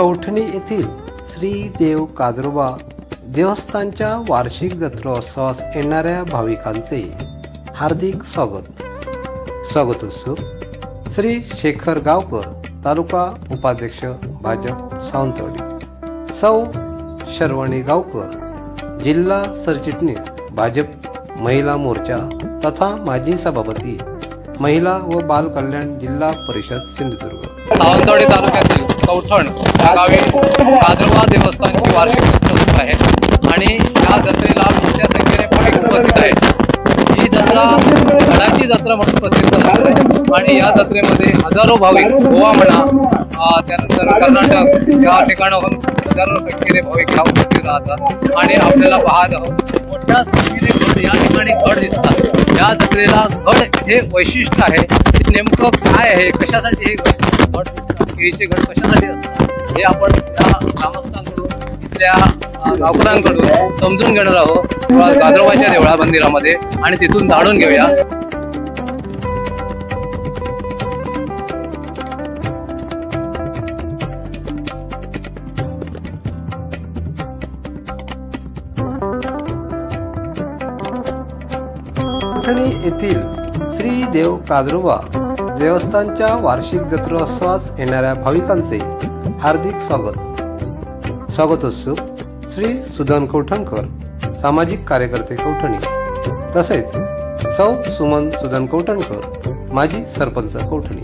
कौठणी येथील श्री देव कादरोबा देवस्थानच्या वार्षिक जत्रोत्सवास येणाऱ्या भाविकांचे हार्दिक स्वागतोत्सुक श्री शेखर गावकर, तालुका उपाध्यक्ष भाजप सावंतवाडी, सौ शर्वणी गावकर, जिल्हा सरचिटणीस भाजप महिला मोर्चा तथा माजी सभापती महिला व बाल कल्याण जिल्हा परिषद सिंधुदुर्ग। सावंतवाडी तालुक्यातील कौठण या गावी कादरोबा देवस्थानची वार्षिक जत्रा आहे आणि या जत्रेला मोठ्या संख्येने भाविक उपस्थित आहेत। ही जत्रा गडाची जत्रा म्हणून प्रसिद्ध आहे आणि या जत्रेमध्ये हजारो भाविक गोवा म्हणा त्यानंतर कर्नाटक या ठिकाणाहून हजारो संख्येने भाविक या उपस्थित राहतात आणि आपल्याला पाहत आहोत मोठ्या संख्येने या ठिकाणी गड दिसतात। या जत्रेला गड हे वैशिष्ट्य आहे, नेमकं काय आहे, कशासाठी हे गड दिसतात, हे गड कशासाठी असतात हे आपण या ग्रामस्थांकडून इथल्या गावकऱ्यांकडून समजून घेणार आहोत कादरोबाच्या देवळा मंदिरामध्ये आणि तिथून जाणून घेऊया। कौठणी येथील श्री देव कादरोबा देवस्थानच्या वार्षिक जत्रोत्सवास येणाऱ्या भाविकांचे हार्दिक स्वागतोत्सुक श्री सुधन कौठणकर, सामाजिक कार्यकर्ते कौठणी, तसेच सौ सुमन सुधन कौठणकर, माजी सरपंच कौठणी।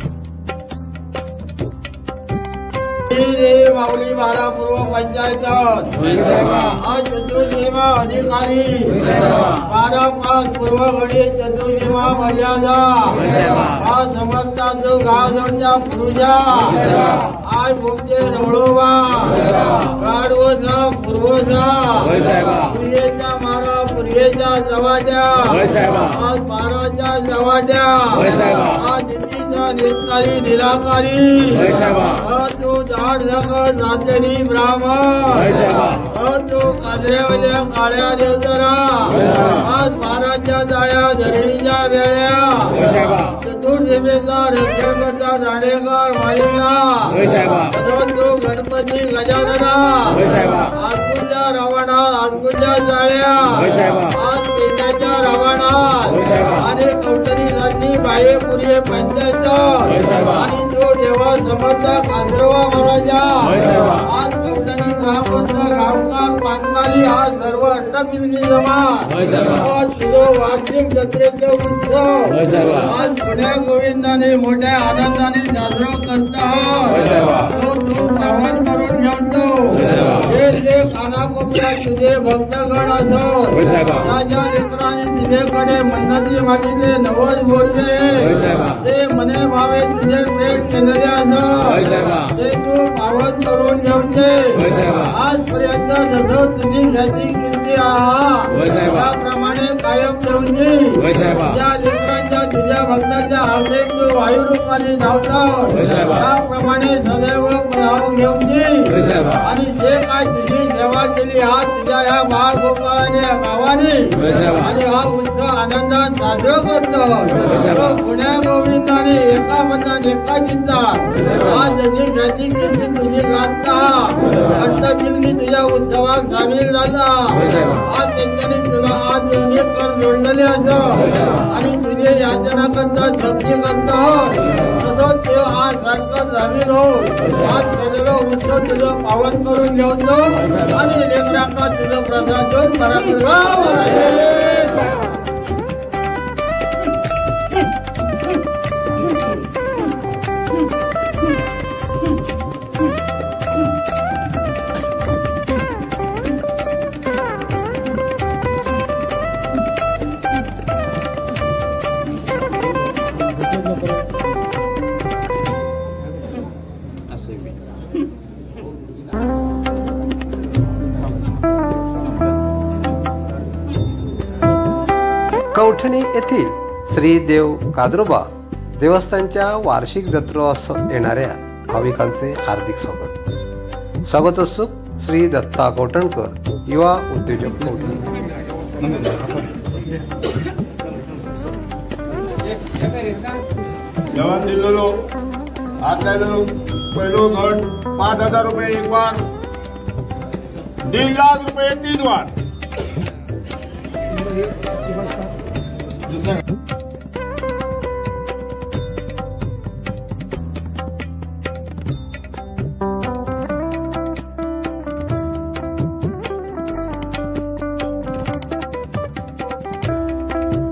माऊली बारा पूर्व पंचायत आज चतुर्सीमा अधिकारी 12 पूर्व घडी चतुर्सीमा मर्यादा आज समर्थांचो गावजोडच्या पूजा आज मुमचे रवळोबा गाडवसा पूर्वसा पुर्येच्या मारा पुर्येच्या जवाड्या आज बाराच्या जवाड्या आज नितीचा निरकारी निराकारी तू झाड झाकत जातेरी ब्राह्मण तू काजऱ्यावल्या काळ्या देवजरा आज बाराच्या जाया धरणीच्या वेळ्या चतुर्सीमेचा रक्षकाचा दांडेकर मालिकरा तू गणपती गजानना आजकुच्या रावणात आजकुच्या जाळ्या आज पेट्याच्या रावणात आणि कौटणी सारखी बाये पुरे पंचायत आणि तो देवा समर्थ कादरोबा महाराजा आज कौटणी ग्रामपंचायत गावकार पानमाली आज सर्व अष्टमिलगी समाज तुझो वार्षिक जत्रेचे उत्सव आज पुण्या गोविंदाने मोठ्या आनंदाने साजरा करतात तू पावन करून घेतो हे कानाकोपऱ्या तुझे भक्तगण असो राजा लेकरांनी तुझेकडे मन्नती मागितले नवस बोलले ते मने भावे तुझे पेट केलेले असो ते तू पावन करून घेऊचे आजपर्यंत जसं तुझी जाती कीर्ती त्याप्रमाणे कायम ठेवून त्या लेकरांच्या तुझ्या भक्तांच्या हाकेक तू वायुरूपाने धावतो त्याप्रमाणे सदैव धावून घेऊन आणि जे काय तुझी सेवा केली हा तुझ्या या बाळगोपाळाने गावाने आणि हा उत्सव आनंदात साजरा करतो पुण्या गोविंदाने एका मनात एका चिंता आज जशी जाती कीर्ती तुझी गाता अष्टमिलगी तुझ्या उत्सवात सामील झाला आज त्यांच्याने तुला आज अनेक कर जोडलेले असो आणि तुझे याचना करतात भक्ती करतो ते आज सारखं सामील हो आज केलेलं उत्सव तुझं पावन करून घेऊन आणि लेकरांना तुझं प्रसाद देऊन पराक्रम कौठणी येथील श्री देव कादरोबा देवस्थानच्या वार्षिक जत्रोत्सवास येणाऱ्या भाविकांचे हार्दिक स्वागतोत्सुक श्री दत्ता कौठणकर, युवा उद्योजक कौठणी। जवान दिलेलो आपल्याला पहिलो गट 5,000 रुपये एक वार, 1.5 लाख रुपये 3 वार.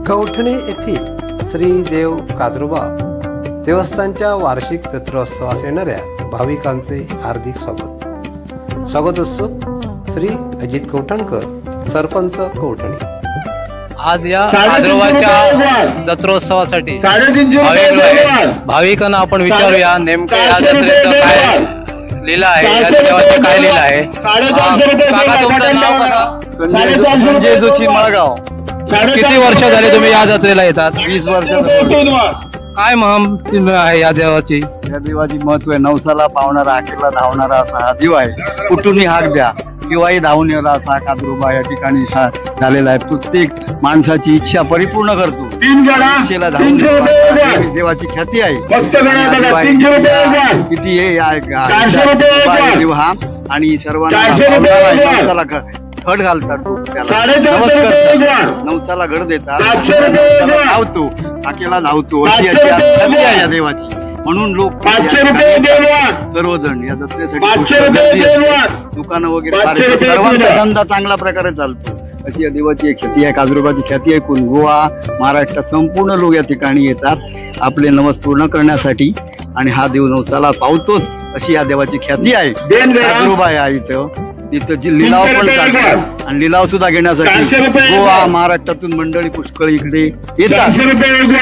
कवठणे येथील श्री देव कादरोबा देवस्थानच्या वार्षिक जत्रोत्सवास येणाऱ्या भाविकांचे हार्दिक स्वागत उत्सुक श्री अजित कवठणकर, सरपंच कवठणे. आज या कादरोबाच्या जत्रोत्सवासाठी भाविकांना आपण विचारूया नेमकं या जत्रेचं काय लीला आहे, या देवाचं काय लीला आहे. काका, तुमचं नाव कसं? संजय जोशी मळगाव. किती वर्ष झाले तुम्ही या जत्रेला येतात? 20 वर्ष. काय महत्व आहे या देवाची? या देवाची महत्व आहे. नवसाला पावणारा, आखेला धावणारा असा हा देव आहे. कुठूनही हाक द्या किंवाही धावून येणार असा कादरोबा या ठिकाणी झालेला आहे. प्रत्येक माणसाची इच्छा परिपूर्ण करतो. इच्छेला धावून देवाची ख्याती आहे. किती हे देव हा आणि सर्वांना खड घालतात, नवसाला घड देतात, धावतो, आकेला धावतो, अशी आहे या देवाची. म्हणून लोक सर्वजण या जत्रेसाठी दुकानं वगैरे सर्वांचा धंदा चांगल्या प्रकारे चालतो. अशी या देवाची एक ख्याती आहे. कादरोबाची ख्याती ऐकून गोवा, महाराष्ट्रात संपूर्ण लोक या ठिकाणी येतात आपले नवस पूर्ण करण्यासाठी आणि हा देव नवसाला पावतोच अशी या देवाची ख्याती आहे. कादरोबा आहे तिथं जी लिलाव पण चालतात आणि लिलाव सुद्धा घेण्यासाठी गोवा, महाराष्ट्रातून मंडळी पुष्कळ इकडे येतात.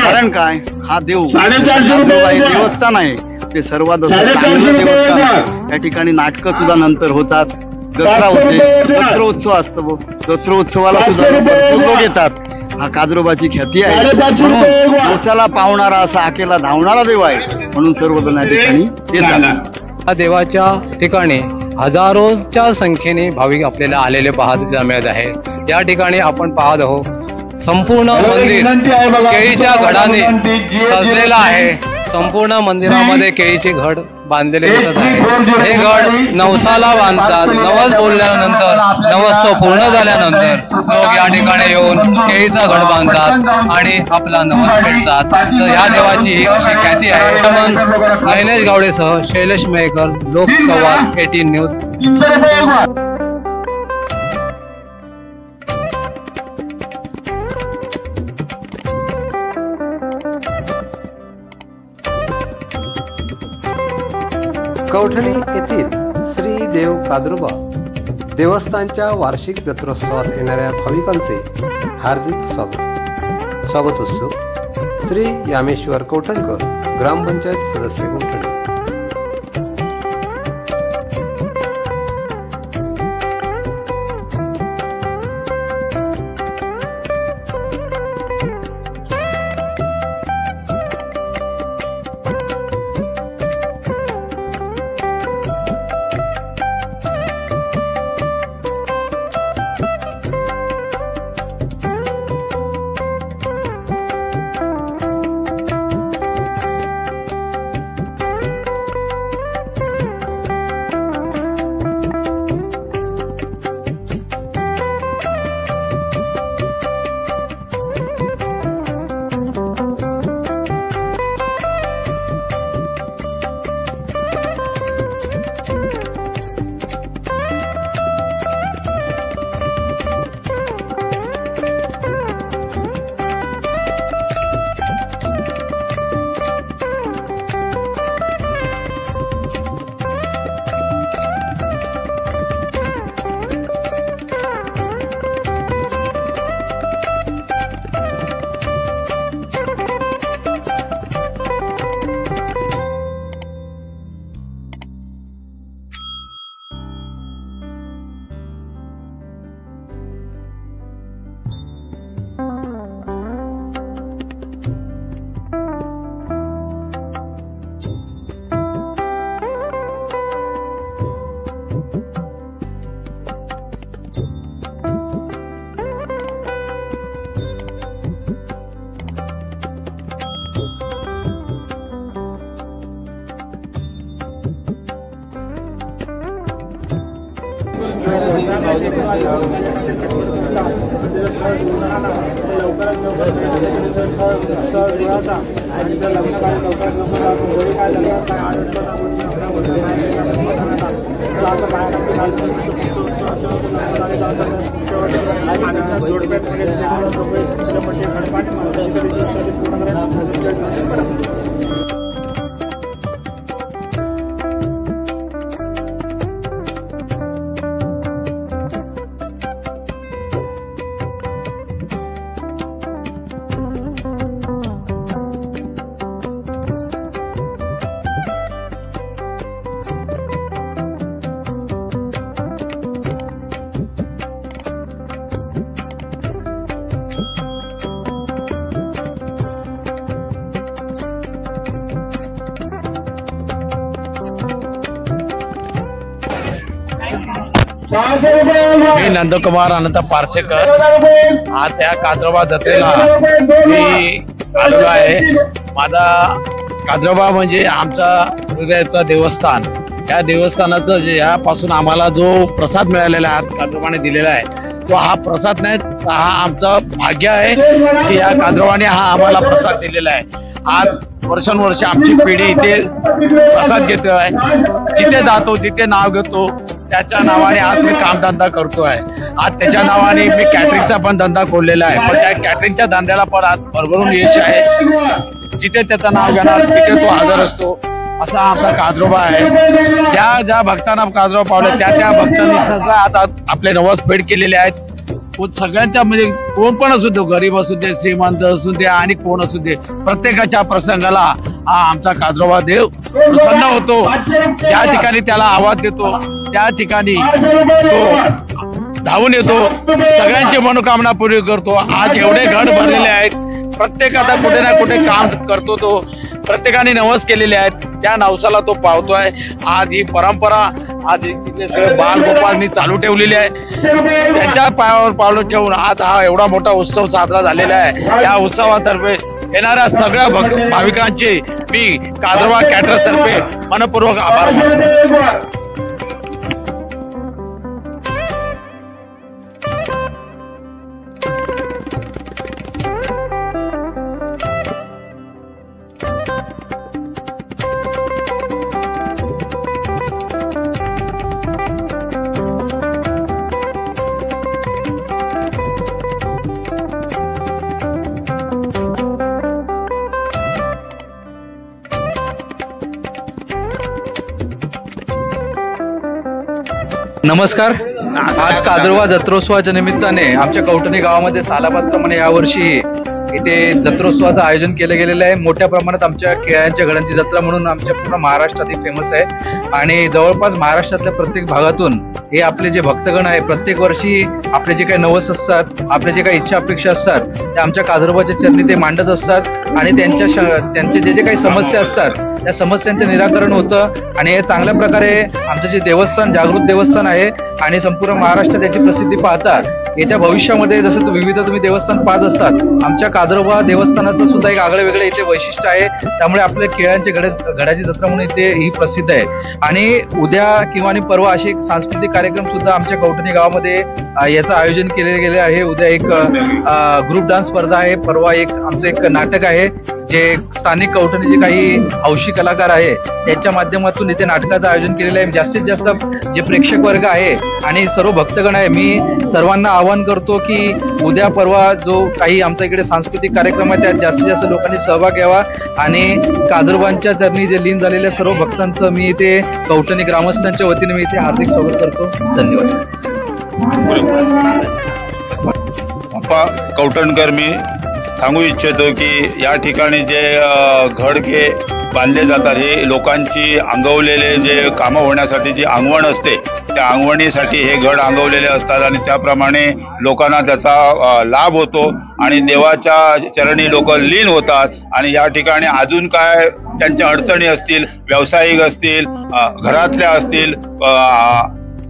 कारण काय, हा देव देवस्थान आहे, ते सर्वात चांगलं देवस्थान. या ठिकाणी नाटकं सुद्धा नंतर होतात, जत्रा होते, जत्रोत्सव असतो, जत्रोत्सवाला सुद्धा लोक येतात. हा कादरोबाची ख्याती आहे. नवसाला पावणारा असा आकेला धावणारा देव आहे म्हणून सर्वजण या ठिकाणी येतात. या देवाच्या ठिकाणी हजारोच्या संख्येने भाविक आपल्याला आलेले पाहायला मिळत आहे. या ठिकाणी आपण पाहत आहोत संपूर्ण मंदिर केळीच्या घडाने सजलेलं आहे. संपूर्ण मंदिरामध्ये केळीचे घड बांधलेले दिसत आहे. हे घड नवसाला बांधतात. नवस बोलल्यानंतर, नवस तो पूर्ण झाल्यानंतर लोक या ठिकाणी येऊन केळीचा घड बांधतात आणि आपला नवस फेडतात. तर ह्या देवाची ही अशी ख्याती आहे. गणेश गावडेसह शैलेश मेहकर, लोकसंवाद 18 न्यूज. कवठणे येथील श्री देव कादरोबा देवस्थानच्या वार्षिक जत्रोत्सवास येणाऱ्या भाविकांचे हार्दिक स्वागत उत्सुक श्री यामेश्वर कवठणकर, ग्रामपंचायत सदस्य कवठणे. मी नंदकुमार अनंत पारसेकर आज या काजरोबा जत्रेला मी आलेलो आहे. माझा काजरोबा म्हणजे आमचा हृदयाचं देवस्थान. या देवस्थानाचं यापासून आम्हाला जो प्रसाद मिळालेला आहे काजरोबाने दिलेला आहे तो हा प्रसाद नाही, हा आमचं भाग्य आहे की या काजरोबाने हा आम्हाला प्रसाद दिलेला आहे. आज वर्षानुवर्ष आमची पिढी इथे प्रसाद घेतो आहे. जिथे जातो जिथे नाव घेतो त्याच्या नावाने आज मी कामधंदा करतोय. आज त्याच्या नावाने मी कॅटरिंगचा पण धंदा खोललेला आहे. पण त्या कॅटरिंगच्या धंद्याला पण आज भरभरून यश आहे. जिथे त्याचं नाव घेणार तिथे तो हजर असतो. असा आमचा काजरोबा आहे. ज्या ज्या भक्तांना काजरोबा पावले त्या त्या भक्तांनी सगळं आता आपले नवस फेड केलेले आहेत. सगळ्यांच्या म्हणजे कोण पण असू दे, गरीब असू दे, श्रीमंत असू दे आणि कोण असू दे, प्रत्येकाच्या प्रसंगाला हा आमचा काजरोबा देव प्रसन्न होतो. ज्या ठिकाणी त्याला आवाज देतो त्या ठिकाणी तो धावून येतो. सगळ्यांची मनोकामना पूर्ण करतो. आज एवढे घट भरलेले आहेत. प्रत्येकाचा कुठे ना कुठे काम करतो तो. प्रत्येकाने नवस केलेले आहेत त्या नवसाला तो पावतोय. आज ही परंपरा आज इथले सगळे बालगोपाळांनी चालू ठेवलेली आहे. त्यांच्या पायावर पावलं ठेवून आज हा एवढा मोठा उत्सव साजरा झालेला आहे. या उत्सवातर्फे येणाऱ्या सगळ्या भाविकांचे मी काजरोबा कॅटरर्स तर्फे मनपूर्वक आभार मानतो. नमस्कार. आज काजरोबा जत्रोत्सवाच्या निमित्ताने आमच्या कौटणी गावामध्ये सालाबादप्रमाणे यावर्षी इथे जत्रोत्सवाचं आयोजन केलं गेलेलं आहे. मोठ्या प्रमाणात आमच्या खेळांच्या घडांची जत्रा म्हणून आमच्या पूर्ण महाराष्ट्रात ही फेमस आहे. आणि जवळपास महाराष्ट्रातल्या प्रत्येक भागातून हे आपले जे भक्तगण आहे प्रत्येक वर्षी आपले जे काही नवस असतात, आपले जे काही इच्छा अपेक्षा असतात ते आमच्या काजरोबाच्या चरणी ते मांडत असतात. आणि त्यांचे जे काही समस्या असतात त्या समस्यांचं निराकरण होतं. आणि हे चांगल्या प्रकारे आमचं जे देवस्थान जागृत देवस्थान आहे आणि संपूर्ण महाराष्ट्रात याची प्रसिद्धी पाहता येत्या भविष्यामध्ये जसं विविध तुम्ही देवस्थान पाहत असतात आमच्या काजरोबा देवस्थानाचं सुद्धा एक आगळं वेगळं इथे वैशिष्ट्य आहे. त्यामुळे आपल्या खेळांच्या घडाची जत्रा म्हणून इथे ही प्रसिद्ध आहे. आणि उद्या किंवा परवा असे एक सांस्कृतिक कार्यक्रम सुद्धा आमच्या कौटणी गावामध्ये याचं आयोजन केले गेले आहे. उद्या एक ग्रुप डान्स स्पर्धा आहे. परवा एक आमचं एक नाटक आहे जे स्थानिक कौटणीचे काही हौशी कलाकार आहे त्यांच्या माध्यमातून इथे नाटकाचं आयोजन केलेलं आहे. जास्तीत जास्त जे प्रेक्षक वर्ग आहे आणि सर्व भक्तगण आहे मी सर्वांना आवाहन करतो की उद्या परवा जो काही आमच्या इकडे सांस्कृतिक कार्यक्रम आहे त्यात जास्तीत जास्त लोकांनी सहभाग घ्यावा. आणि काजरोबांच्या चरणी जे लीन झालेल्या सर्व भक्तांचं मी इथे कौटणी ग्रामस्थांच्या वतीने मी इथे हार्दिक स्वागत करतो. धन्यवाद. कौटणकर मी सांगू इच्छितो की या ठिकाणी जे घडके बांधले जातात हे लोकांची अंगवलेले जे कामं होण्यासाठी जी अंगवण असते त्या अंगवणीसाठी हे घड अंगवलेले असतात. आणि त्याप्रमाणे लोकांना त्याचा लाभ होतो आणि देवाच्या चरणी लोक लीन होतात. आणि या ठिकाणी अजून काय त्यांच्या अडचणी असतील, व्यावसायिक असतील, घरातल्या असतील,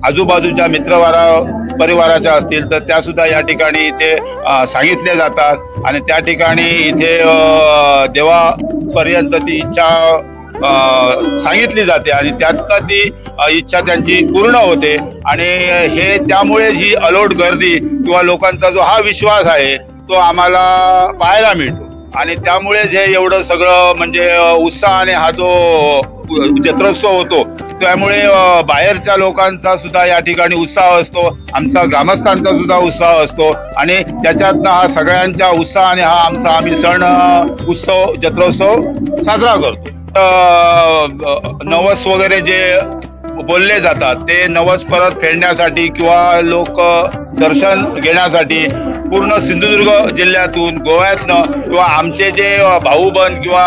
आजूबाजूच्या परिवाराच्या असतील तर त्या सुद्धा या ठिकाणी इथे सांगितल्या जातात. आणि त्या ठिकाणी इथे देवापर्यंत ती इच्छा सांगितली जाते आणि त्यात ती इच्छा त्यांची पूर्ण होते आणि हे त्यामुळे ही अलोट गर्दी किंवा लोकांचा जो हा विश्वास आहे तो आम्हाला पाहायला मिळतो आणि त्यामुळेच हे एवढं सगळं म्हणजे उत्साहाने हा जो जत्रोत्सव होतो त्यामुळे बाहेरच्या लोकांचा सुद्धा या ठिकाणी उत्साह असतो, आमचा ग्रामस्थांचा सुद्धा उत्साह असतो आणि त्याच्यातनं हा सगळ्यांच्या उत्साहाने हा आम्ही सण उत्सव जत्रोत्सव साजरा करतो. नवस वगैरे जे बोलले जातात ते नवस परत फेडण्यासाठी किंवा लोक दर्शन घेण्यासाठी पूर्ण सिंधुदुर्ग जिल्ह्यातून गोव्यातनं किंवा आमचे जे भाऊबंद किंवा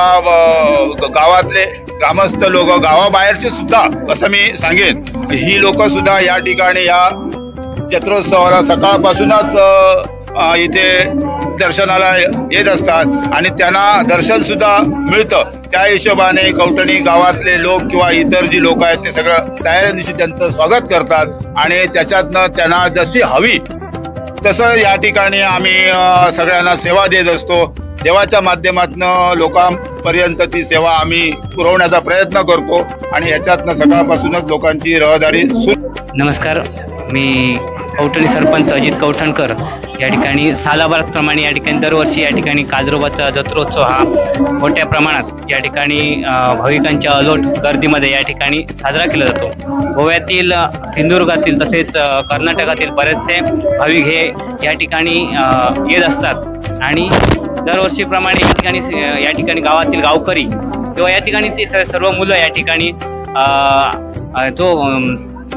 गावातले ग्रामस्थ लोक गावाबाहेरचे सुद्धा असं मी सांगेन ही लोक सुद्धा या ठिकाणी या जत्रोत्सवाला सकाळपासूनच इथे दर्शनाला येत असतात आणि त्यांना दर्शन सुद्धा मिळतं. त्या हिशोबाने कवठणी गावातले लोक किंवा इतर जी लोक आहेत ते सगळं तयारीनिशी त्यांचं स्वागत करतात आणि त्याच्यातनं त्यांना जशी हवी तसं या ठिकाणी आम्ही सगळ्यांना सेवा देत असतो. देवाच्या माध्यमातून लोकांपर्यंत ती सेवा आम्ही पुरवण्याचा प्रयत्न करतो आणि याच्यातनं सकाळपासूनच लोकांची रहदारी नमस्कार, मी कवठणी सरपंच अजित कवठणकर. या ठिकाणी सालाबारप्रमाणे या ठिकाणी दरवर्षी या ठिकाणी काजरोबाचा जत्रोत्सव हा मोठ्या प्रमाणात या ठिकाणी भाविकांच्या अलोट गर्दीमध्ये या ठिकाणी साजरा केला जातो. गोव्यातील, सिंधुदुर्गातील तसेच कर्नाटकातील बरेचसे भाविक हे या ठिकाणी येत असतात आणि दरवर्षीप्रमाणे या ठिकाणी गावातील गावकरी किंवा या ठिकाणी ते सर्व मुलं या ठिकाणी जो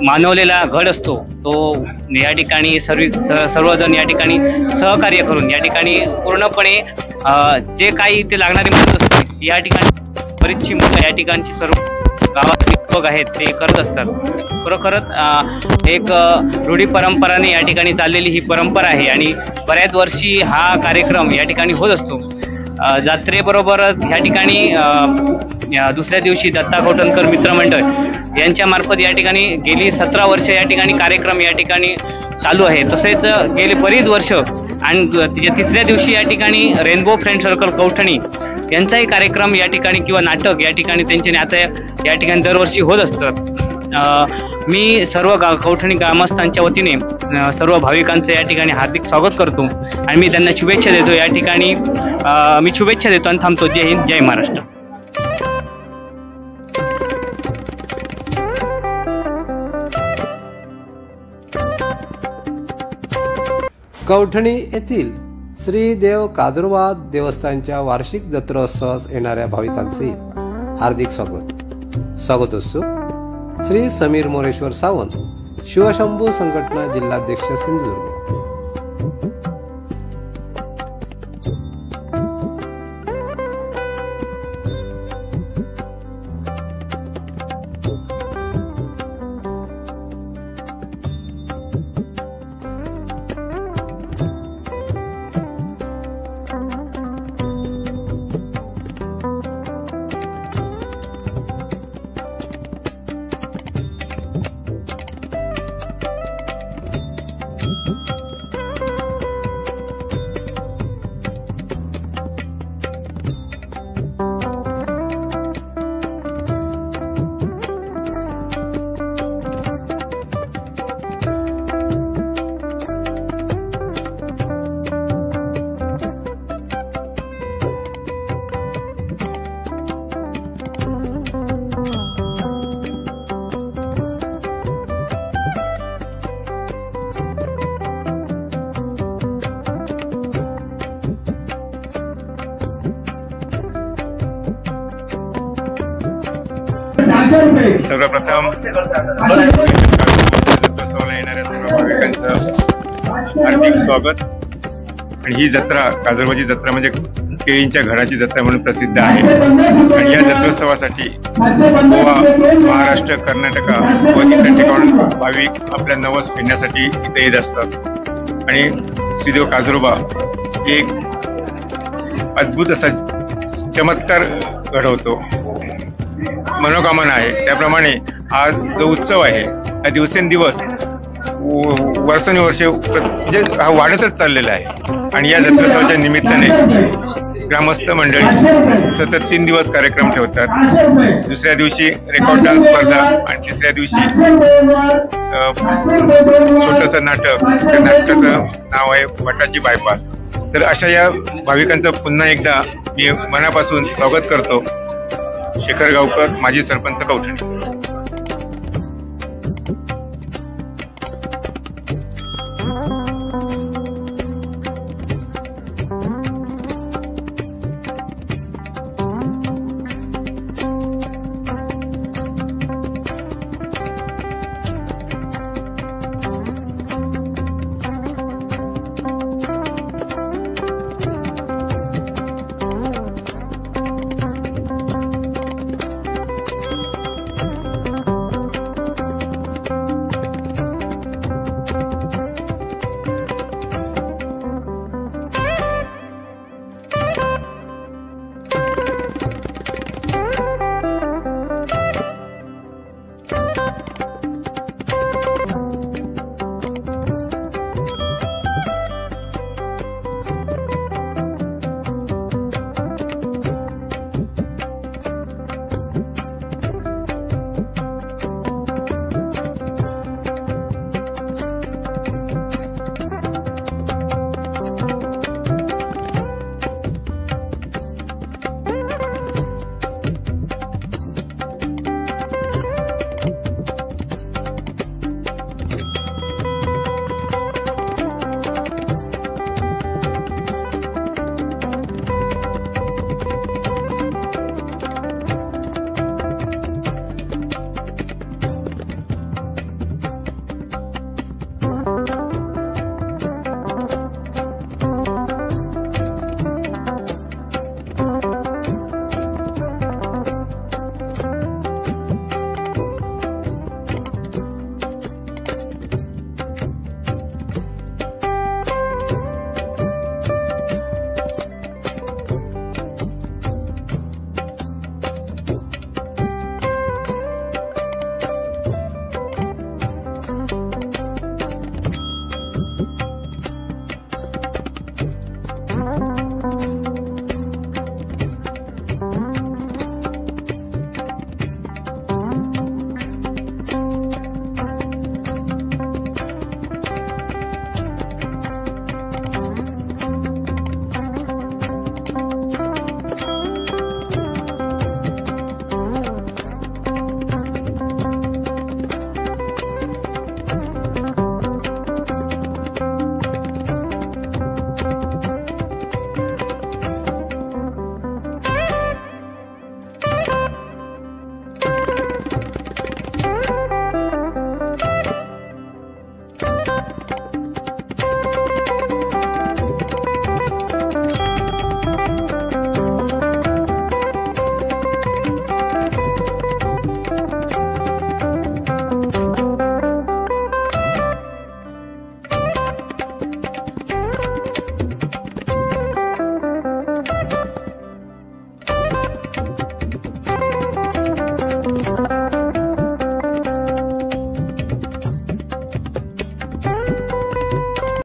मानवलेला घड असतो तो या ठिकाणी सर्वजण या ठिकाणी सहकार्य करून या ठिकाणी पूर्णपणे जे काही ते लागणारी मदत असते या ठिकाणी बरीचशी मुलं या ठिकाणची सर्व गावातले लोक आहेत ते करत असतात. खरोखरच एक रूढी परंपराने या ठिकाणी चाललेली ही परंपरा आहे आणि बऱ्याच वर्षी हा कार्यक्रम या ठिकाणी होत असतो. जात्रेबरोबरच ह्या ठिकाणी दुसऱ्या दिवशी दत्ता कवठणकर मित्रमंडळ यांच्या मार्फत या ठिकाणी गेली 17 वर्ष या ठिकाणी कार्यक्रम या ठिकाणी चालू आहे. तसेच गेले बरीच वर्ष आणि तिसऱ्या दिवशी या ठिकाणी रेनबो फ्रेंड सर्कल कवठणी यांचाही कार्यक्रम या ठिकाणी किंवा नाटक या ठिकाणी त्यांचे आता या ठिकाणी दरवर्षी होत असतात. मी सर्व कवठणी ग्रामस्थांच्या वतीने सर्व भाविकांचं या ठिकाणी हार्दिक स्वागत करतो आणि मी त्यांना शुभेच्छा देतो. या ठिकाणी मी शुभेच्छा देतो आणि थांबतो. जय हिंद, जय महाराष्ट्र. कवठणी येथील श्री देव काजरोबा देवस्थानच्या वार्षिक जत्रोत्सवास येणाऱ्या भाविकांचे हार्दिक स्वागत असो. श्री समीर मोरेश्वर सावंत, शिवशंभू संघटना जिल्हाध्यक्ष सिंधुदुर्ग. सर्वप्रथम जत्रोत्सवाला येणाऱ्या सर्व भाविकांचं हार्दिक स्वागत. आणि ही जत्रा, काजरोबाची जत्रा म्हणजे केळींच्या घराची जत्रा म्हणून प्रसिद्ध आहे आणि या जत्रोत्सवासाठी गोवा, महाराष्ट्र, कर्नाटक व इतर ठिकाणून भाविक आपल्या नवस फेडण्यासाठी इथे येत असतात. आणि श्रीदेव काजरोबा एक अद्भुत असा चमत्कार घडवतो, मनोकामना आहे. त्याप्रमाणे आज जो उत्सव आहे हा दिवसेंदिवस वर्षानुवर्षे म्हणजे हा वाढतच चाललेला आहे. आणि या जत्रोत्सवाच्या निमित्ताने ग्रामस्थ मंडळी सतत 3 दिवस कार्यक्रम ठेवतात. दुसऱ्या दिवशी रेकॉर्ड डान्स स्पर्धा आणि तिसऱ्या दिवशी छोटंसं नाटक. त्या नाटकाचं नाव आहे वटाची बायपास. तर अशा या भाविकांचं पुन्हा एकदा मी मनापासून स्वागत करतो. शेखर गावकर, माजी सरपंच, कौठणी.